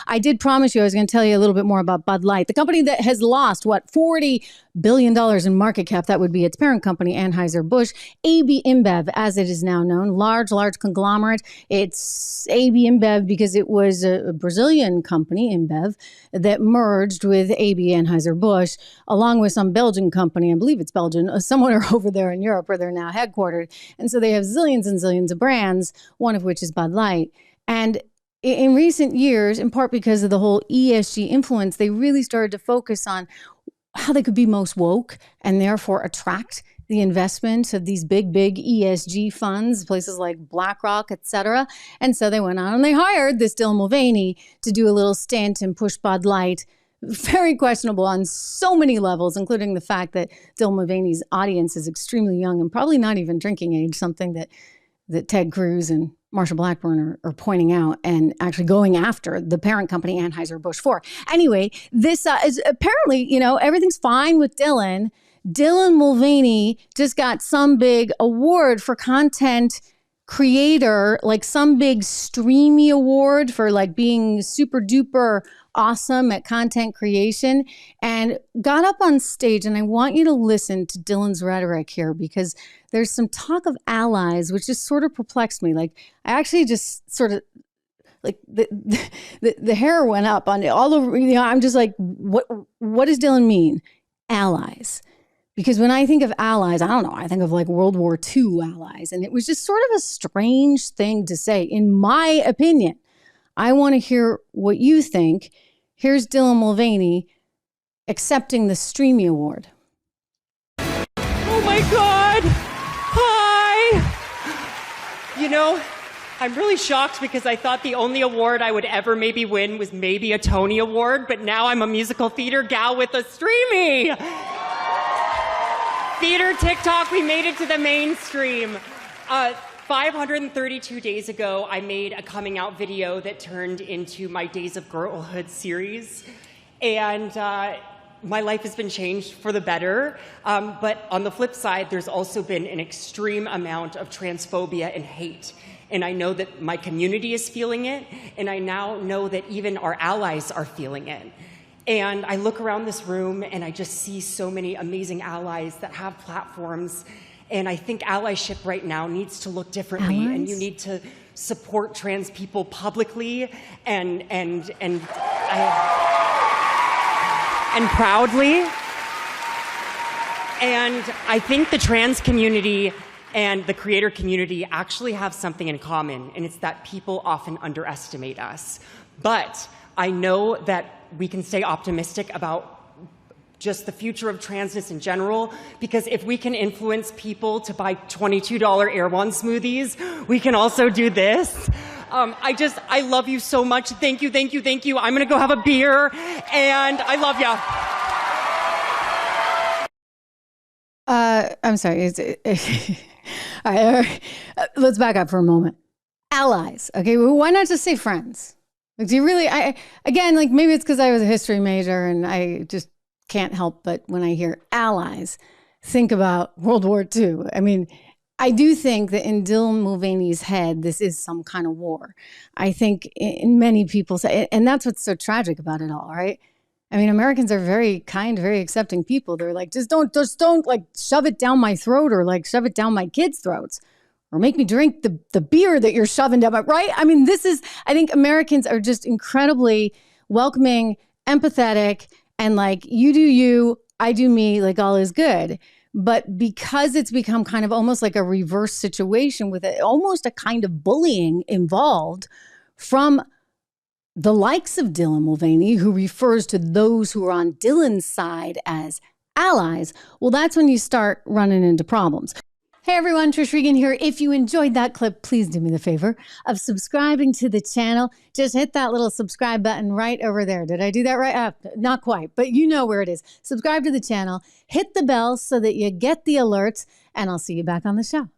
I did promise you I was going to tell you a little bit more about Bud Light, the company that has lost, $40 billion in market cap. That would be its parent company, Anheuser-Busch. AB InBev, as it is now known, large conglomerate. It's AB InBev because it was a Brazilian company, InBev, that merged with AB Anheuser-Busch, along with some Belgian company, I believe it's Belgian, somewhere over there in Europe where they're now headquartered. And so they have zillions and zillions of brands, one of which is Bud Light. And in recent years, in part because of the whole ESG influence, they really started to focus on how they could be most woke and therefore attract the investment of these big ESG funds, places like BlackRock, et cetera. And so they went on and they hired this Dylan Mulvaney to do a little stint and push Bud Light. Very questionable on so many levels, including the fact that Dylan Mulvaney's audience is extremely young and probably not even drinking age, something that Ted Cruz and Marsha Blackburn are pointing out and actually going after the parent company Anheuser-Busch for. Anyway, this is apparently, everything's fine with Dylan. Dylan Mulvaney just got some big award for content creator, like some big streamy award for like being super duper awesome at content creation, and got up on stage. And I want you to listen to Dylan's rhetoric here, because there's some talk of allies, which just sort of perplexed me. Like, I actually just sort of, like, the hair went up on it all over. I'm just like, what does Dylan mean? Allies. Because when I think of allies, I don't know, I think of like World War II allies. And it was just sort of a strange thing to say, in my opinion. I want to hear what you think. Here's Dylan Mulvaney accepting the Streamy Award. Oh my God. Hi. I'm really shocked because I thought the only award I would ever maybe win was maybe a Tony Award, but now I'm a musical theater gal with a Streamy. Theater TikTok, we made it to the mainstream. 532 days ago, I made a coming out video that turned into my Days of Girlhood series. And my life has been changed for the better. But on the flip side, there's also been an extreme amount of transphobia and hate. And I know that my community is feeling it. And I now know that even our allies are feeling it. And I look around this room and I just see so many amazing allies that have platforms. And I think allyship right now needs to look differently. Allies? And you need to support trans people publicly and proudly. And I think the trans community and the creator community actually have something in common, and it's that people often underestimate us. But I know that we can stay optimistic about just the future of transness in general, because if we can influence people to buy $22 Air One smoothies, we can also do this. I love you so much. Thank you. I'm gonna go have a beer, and I love ya. I'm sorry. All right, let's back up for a moment. Allies. Okay, well, why not just say friends? Like, do you really, maybe it's because I was a history major and I just can't help but when I hear allies, think about World War II. I mean, I do think that in Dylan Mulvaney's head, this is some kind of war. I think in many people's, and that's what's so tragic about it all, right? I mean, Americans are very kind, very accepting people. They're like, just don't like shove it down my throat, or like shove it down my kids' throats, or make me drink the beer that you're shoving down my, right? I mean, I think Americans are just incredibly welcoming, empathetic, and like, you do you, I do me, like all is good. But because it's become kind of almost like a reverse situation with almost a kind of bullying involved from the likes of Dylan Mulvaney, who refers to those who are on Dylan's side as allies, well, that's when you start running into problems. Hey everyone, Trish Regan here. If you enjoyed that clip, please do me the favor of subscribing to the channel. Just hit that little subscribe button right over there. Did I do that right? Not quite, but you know where it is. Subscribe to the channel, hit the bell so that you get the alerts, and I'll see you back on the show.